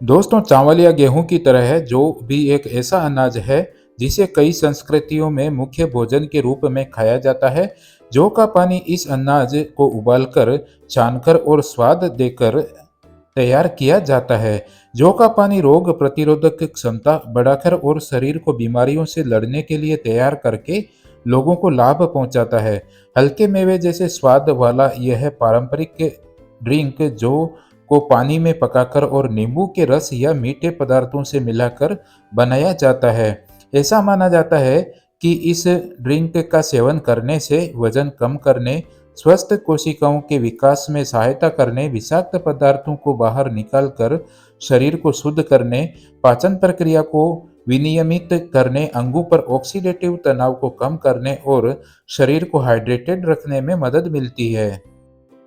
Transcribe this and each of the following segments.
दोस्तों, चावल या गेहूं की तरह है जो भी एक ऐसा अनाज है जिसे कई संस्कृतियों में मुख्य भोजन के रूप में खाया जाता है। जौ का पानी इस अनाज को उबालकर, छानकर और स्वाद देकर तैयार किया जाता है। जौ का पानी रोग प्रतिरोधक क्षमता बढ़ाकर और शरीर को बीमारियों से लड़ने के लिए तैयार करके लोगों को लाभ पहुंचाता है। हल्के मेवे जैसे स्वाद वाला यह पारंपरिक ड्रिंक जौ को पानी में पकाकर और नींबू के रस या मीठे पदार्थों से मिलाकर बनाया जाता है। ऐसा माना जाता है कि इस ड्रिंक का सेवन करने से वजन कम करने, स्वस्थ कोशिकाओं के विकास में सहायता करने, विषाक्त पदार्थों को बाहर निकालकर शरीर को शुद्ध करने, पाचन प्रक्रिया को विनियमित करने, अंगों पर ऑक्सीडेटिव तनाव को कम करने और शरीर को हाइड्रेटेड रखने में मदद मिलती है।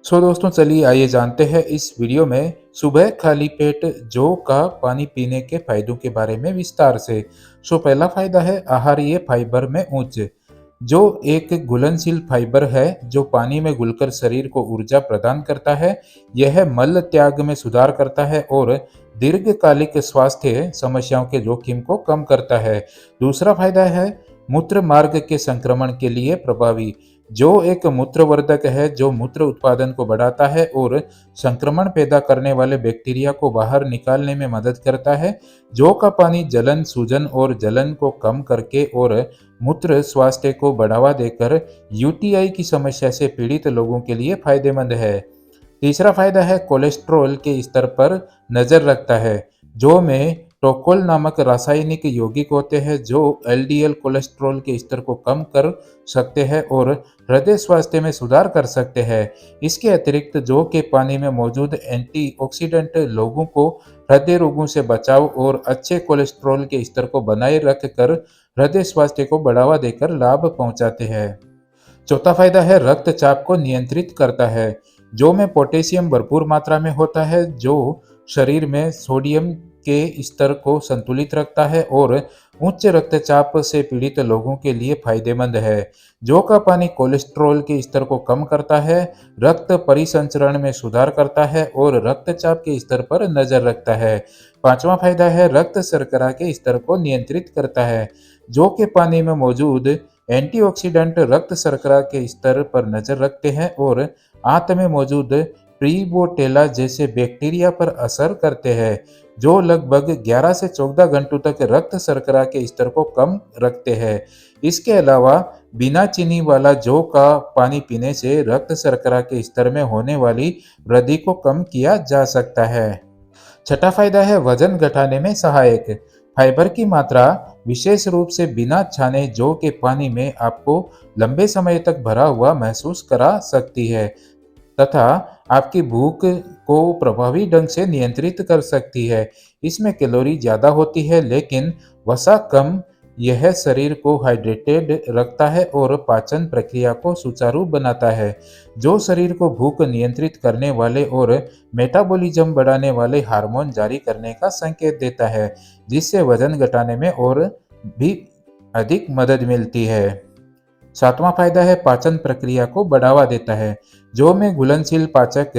दोस्तों, चलिए आइए जानते हैं इस वीडियो में सुबह खाली पेट जौ का पानी पीने के फायदों के बारे में विस्तार से। पहला फायदा है आहारीय फाइबर में उच्च। जो एक घुलनशील फाइबर है जो पानी में घुलकर शरीर को ऊर्जा प्रदान करता है। यह मल त्याग में सुधार करता है और दीर्घकालिक स्वास्थ्य समस्याओं के जोखिम को कम करता है। दूसरा फायदा है मूत्र मार्ग के संक्रमण के लिए प्रभावी। जो एक मूत्रवर्धक है जो मूत्र उत्पादन को बढ़ाता है और संक्रमण पैदा करने वाले बैक्टीरिया को बाहर निकालने में मदद करता है। जौ का पानी जलन, सूजन और जलन को कम करके और मूत्र स्वास्थ्य को बढ़ावा देकर यूटीआई की समस्या से पीड़ित लोगों के लिए फायदेमंद है। तीसरा फायदा है कोलेस्ट्रॉल के स्तर पर नजर रखता है। जौ में टोकोल नामक रासायनिक यौगिक होते हैं जो एलडीएल कोलेस्ट्रॉल के स्तर को कम कर सकते हैं और हृदय स्वास्थ्य में सुधार कर सकते हैं। इसके अतिरिक्त जौ के पानी में मौजूद एंटीऑक्सीडेंट लोगों को हृदय रोगों से बचाव और अच्छे कोलेस्ट्रॉल के स्तर को बनाए रखकर हृदय स्वास्थ्य को बढ़ावा देकर लाभ पहुंचाते हैं। चौथा फायदा है रक्तचाप को नियंत्रित करता है। जौ में पोटेशियम भरपूर मात्रा में होता है जो शरीर में सोडियम के स्तर को संतुलित रखता है और उच्च रक्तचाप से पीड़ित लोगों के लिए फायदेमंद है। जौ का पानी कोलेस्ट्रॉल के स्तर को कम करता है, रक्त परिसंचरण में सुधार करता है और रक्तचाप के स्तर पर नजर रखता है। पांचवा फायदा है रक्त शर्करा के स्तर को नियंत्रित करता है। जौ के पानी में मौजूद एंटीऑक्सीडेंट रक्त शर्करा के स्तर पर नजर रखते हैं और आंत में मौजूद प्रीबोटेला जैसे बैक्टीरिया पर असर करते हैं जो लगभग 11 से 14 घंटों तक रक्त शर्करा के स्तर को कम रखते हैं। इसके अलावा बिना चीनी वाला जौ का पानी पीने से रक्त शर्करा के स्तर में होने वाली वृद्धि को कम किया जा सकता है। छठा फायदा है वजन घटाने में सहायक। फाइबर की मात्रा विशेष रूप से बिना छाने जौ के पानी में आपको लंबे समय तक भरा हुआ महसूस करा सकती है तथा आपकी भूख को प्रभावी ढंग से नियंत्रित कर सकती है। इसमें कैलोरी ज्यादा होती है लेकिन वसा कम। यह शरीर को हाइड्रेटेड रखता है और पाचन प्रक्रिया को सुचारू बनाता है। जो शरीर को भूख नियंत्रित करने वाले और मेटाबॉलिज्म बढ़ाने वाले हार्मोन जारी करने का संकेत देता है जिससे वजन घटाने में और भी अधिक मदद मिलती है। सातवां फायदा है पाचन प्रक्रिया को बढ़ावा देता है। जौ में घुलनशील पाचक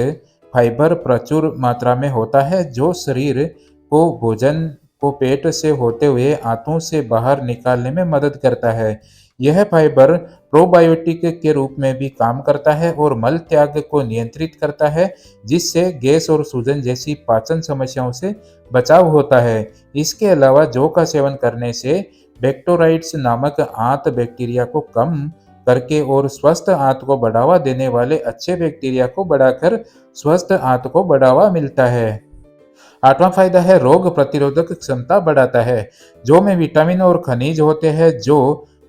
फाइबर प्रचुर मात्रा में होता है जो शरीर को भोजन को पेट से होते हुए आंतों से बाहर निकालने में मदद करता है। यह फाइबर प्रोबायोटिक के रूप में भी काम करता है और मल त्याग को नियंत्रित करता है जिससे गैस और सूजन जैसी पाचन समस्याओं से बचाव होता है। इसके अलावा जौ का सेवन करने से बैक्टीराइड्स नामक आंत बैक्टीरिया को कम करके और स्वस्थ आंत को बढ़ावा देने वाले अच्छे बैक्टीरिया को बढ़ाकर स्वस्थ आंत को बढ़ावा मिलता है। आठवां फायदा है रोग प्रतिरोधक क्षमता बढ़ाता है। जौ में विटामिन और खनिज होते हैं जो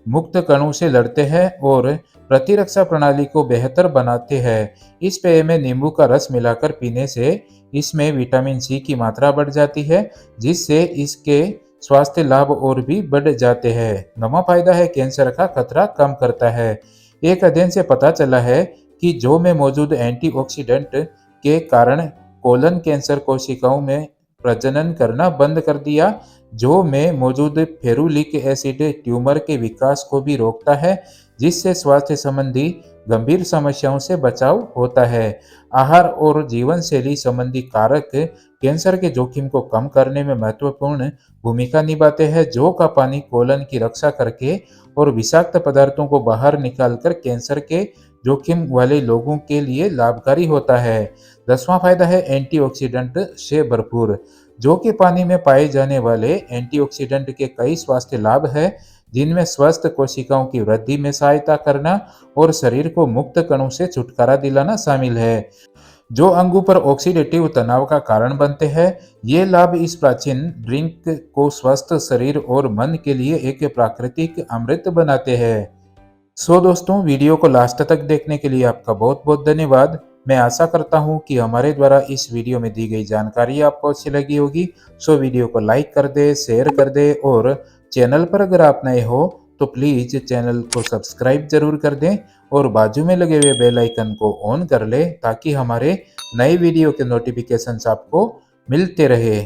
मुक्त कणों से लड़ते हैं और प्रतिरक्षा प्रणाली को बेहतर बनाते हैं। इस पेय में नींबू का रस मिलाकर पीने से इसमें विटामिन सी की मात्रा बढ़ जाती है जिससे इसके स्वास्थ्य लाभ और भी बढ़ जाते हैं। नौवां फायदा है कैंसर का खतरा कम करता है। एक अध्ययन से पता चला है कि जौ में मौजूद एंटीऑक्सीडेंट के कारण कोलन कैंसर कोशिकाओं में प्रजनन करना बंद कर दिया। जौ में मौजूद फेरुलिक एसिड ट्यूमर के विकास को भी रोकता है जिससे स्वास्थ्य संबंधी गंभीर समस्याओं से बचाव होता है। आहार और जीवन शैली संबंधी कारक कैंसर के जोखिम को कम करने में महत्वपूर्ण भूमिका निभाते हैं। जौ का पानी कोलन की रक्षा करके और विषाक्त पदार्थों को बाहर निकालकर कैंसर के जोखिम वाले लोगों के लिए लाभकारी होता है। 10वां फायदा है एंटीऑक्सीडेंट से भरपूर। जौ के पानी में पाए जाने वाले एंटीऑक्सीडेंट के कई स्वास्थ्य लाभ हैं, जिनमें स्वस्थ कोशिकाओं की वृद्धि में सहायता करना और शरीर को मुक्त कणों से छुटकारा दिलाना शामिल है, जो अंगों पर ऑक्सीडेटिव तनाव का कारण बनते हैं। ये लाभ इस प्राचीन ड्रिंक को स्वस्थ शरीर और मन के लिए एक प्राकृतिक अमृत बनाते हैं। दोस्तों, वीडियो को लास्ट तक देखने के लिए आपका बहुत बहुत धन्यवाद। मैं आशा करता हूँ कि हमारे द्वारा इस वीडियो में दी गई जानकारी आपको अच्छी लगी होगी। वीडियो को लाइक कर दे, शेयर कर दे और चैनल पर अगर आप नए हो तो प्लीज़ चैनल को सब्सक्राइब जरूर कर दें और बाजू में लगे हुए बेल आइकन को ऑन कर ले, ताकि हमारे नए वीडियो के नोटिफिकेशंस आपको मिलते रहे।